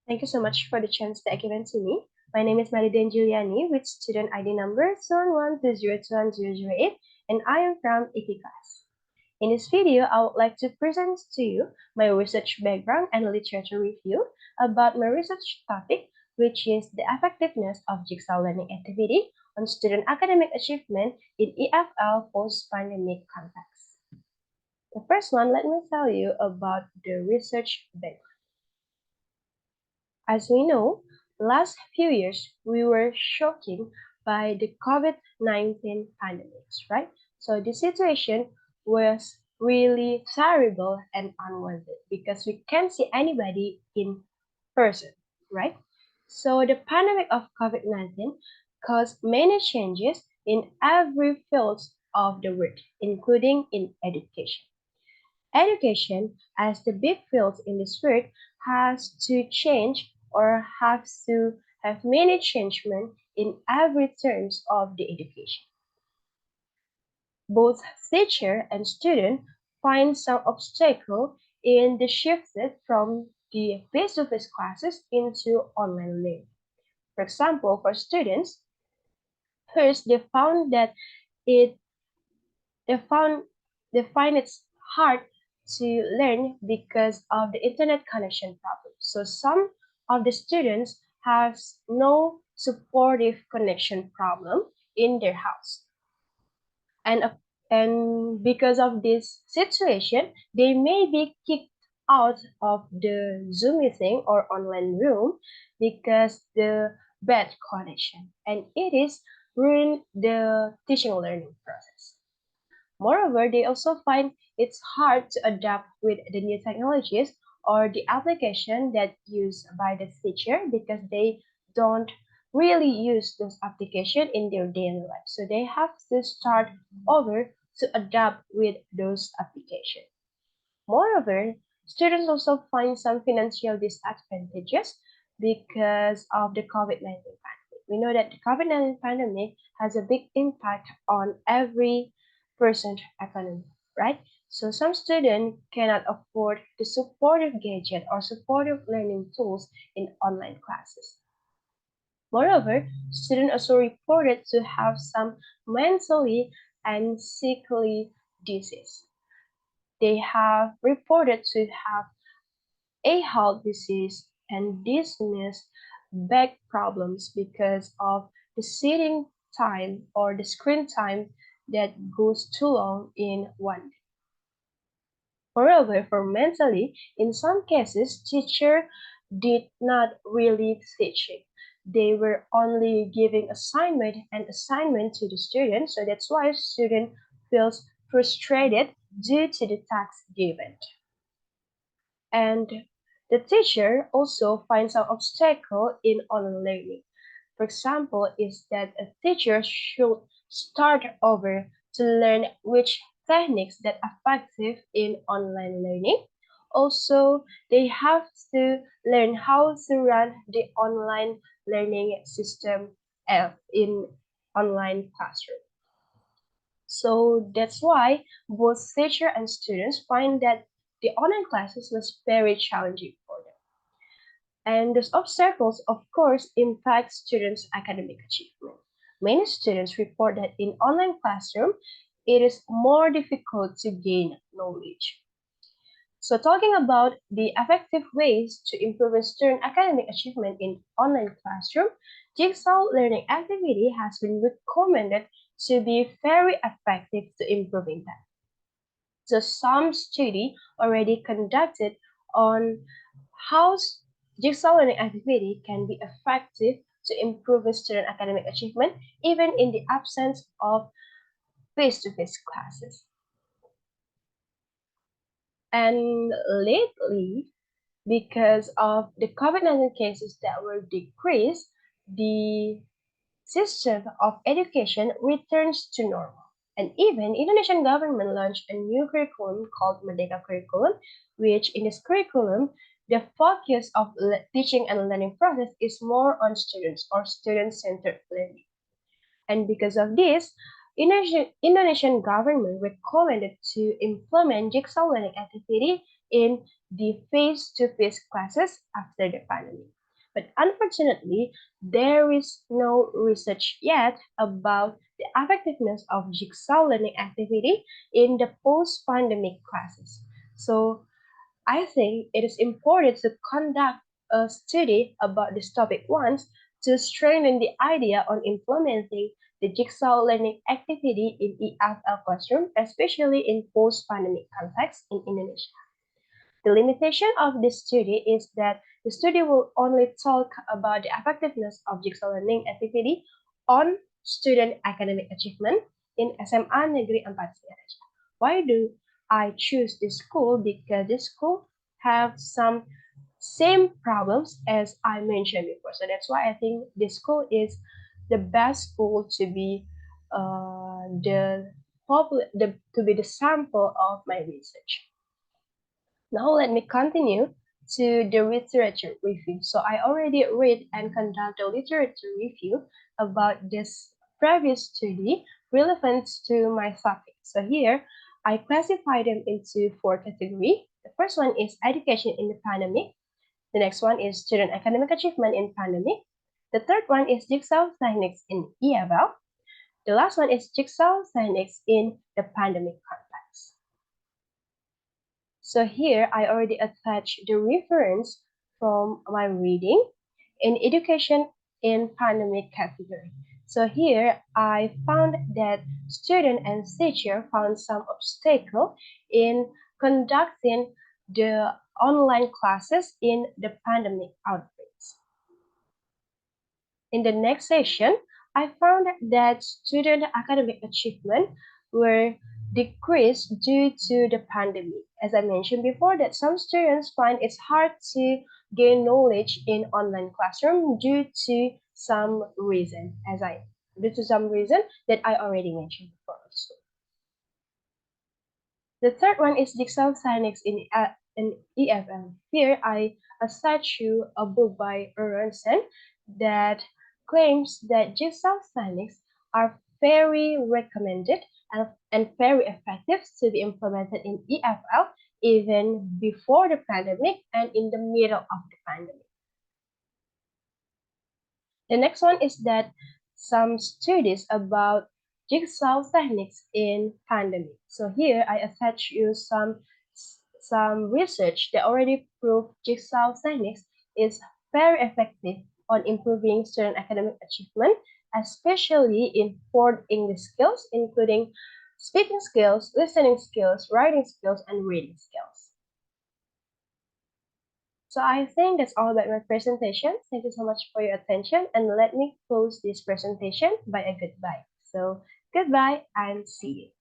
Thank you so much for the chance that given to me. My name is Dian Juliani with student ID number 712021008 and I am from AP class. In this video, I would like to present to you my research background and literature review about my research topic, which is the effectiveness of jigsaw learning activity on student academic achievement in EFL post-pandemic context. The first one, let me tell you about the research background. As we know, last few years we were shocking by the COVID-19 pandemics, right? So the situation was really terrible and unwanted because we can't see anybody in person, right? So the pandemic of COVID-19 caused many changes in every field of the world, including in education. Education, as the big field in this world, has to change or has to have many changements in every terms of the education. Both teacher and student find some obstacle in the shift from the face-to-face classes into online learning. For example, for students, first they found that it they found they find it hard to learn because of the internet connection problem. So some of the students have no supportive connection problem in their house. And, and because of this situation, they may be kicked out of the Zoom meeting or online room because the bad connection. And it is ruin the teaching learning process. Moreover, they also find it's hard to adapt with the new technologies or the application that used by the teacher because they don't really use those applications in their daily life. So they have to start over to adapt with those applications. Moreover, students also find some financial disadvantages because of the COVID-19 pandemic. We know that the COVID-19 pandemic has a big impact on every person's economy, right? So some students cannot afford the supportive gadget or supportive learning tools in online classes. Moreover, students also reported to have some mentally and sickly disease. They have reported to have a heart disease and dizziness, back problems because of the sitting time or the screen time that goes too long in one day. Moreover, for mentally, in some cases, teacher did not really teaching. They were only giving assignment to the student, so that's why student feels frustrated due to the task given. And the teacher also finds an obstacle in online learning. For example, is that a teacher should start over to learn which techniques that are effective in online learning. Also, they have to learn how to run the online learning system in online classroom. So that's why both teacher and students find that the online classes was very challenging for them. And those obstacles, of course, impact students' academic achievement. Many students report that in online classroom, it is more difficult to gain knowledge. So talking about the effective ways to improve a student academic achievement in online classroom, jigsaw learning activity has been recommended to be very effective to improving that. So some study already conducted on how jigsaw learning activity can be effective to improve student academic achievement even in the absence of face-to-face classes. And lately, because of the COVID-19 cases that were decreased, the system of education returns to normal. And even Indonesian government launched a new curriculum called Merdeka Curriculum, which in this curriculum, the focus of teaching and learning process is more on students or student-centered learning. And because of this, Indonesian government recommended to implement jigsaw learning activity in the face-to-face classes after the pandemic. But unfortunately, there is no research yet about the effectiveness of jigsaw learning activity in the post-pandemic classes. So I think it is important to conduct a study about this topic once to strengthen the idea on implementing the jigsaw learning activity in EFL classroom, especially in post-pandemic context in Indonesia. The limitation of this study is that the study will only talk about the effectiveness of jigsaw learning activity on student academic achievement in SMA Negeri 4 Singaraja. Why do I choose this school? Because this school have some same problems as I mentioned before. So that's why I think this school is the best school to be to be the sample of my research. Now let me continue to the literature review. So I already read and conduct a literature review about this previous study relevant to my topic. So here I classify them into four categories. The first one is education in the pandemic. The next one is student academic achievement in pandemic. The third one is jigsaw techniques in EFL. The last one is jigsaw techniques in the pandemic context. So here I already attached the reference from my reading in education in pandemic category. So here I found that student and teacher found some obstacle in conducting the online classes in the pandemic outbreaks. In the next session, I found that student academic achievement were decreased due to the pandemic. As I mentioned before, that some students find it's hard to gain knowledge in online classroom due to some reason, that I already mentioned before also. The third one is jigsaw techniques in EFM. Here I attach you a book by Aronson that claims that jigsaw techniques are very recommended and very effective to be implemented in EFL even before the pandemic and in the middle of the pandemic. The next one is that some studies about jigsaw techniques in pandemic. So here I attach you some research that already proved jigsaw techniques is very effective on improving student academic achievement, especially in four English skills, including speaking skills, listening skills, writing skills, and reading skills. So I think that's all about my presentation. Thank you so much for your attention, and let me close this presentation by a goodbye. So goodbye and see you.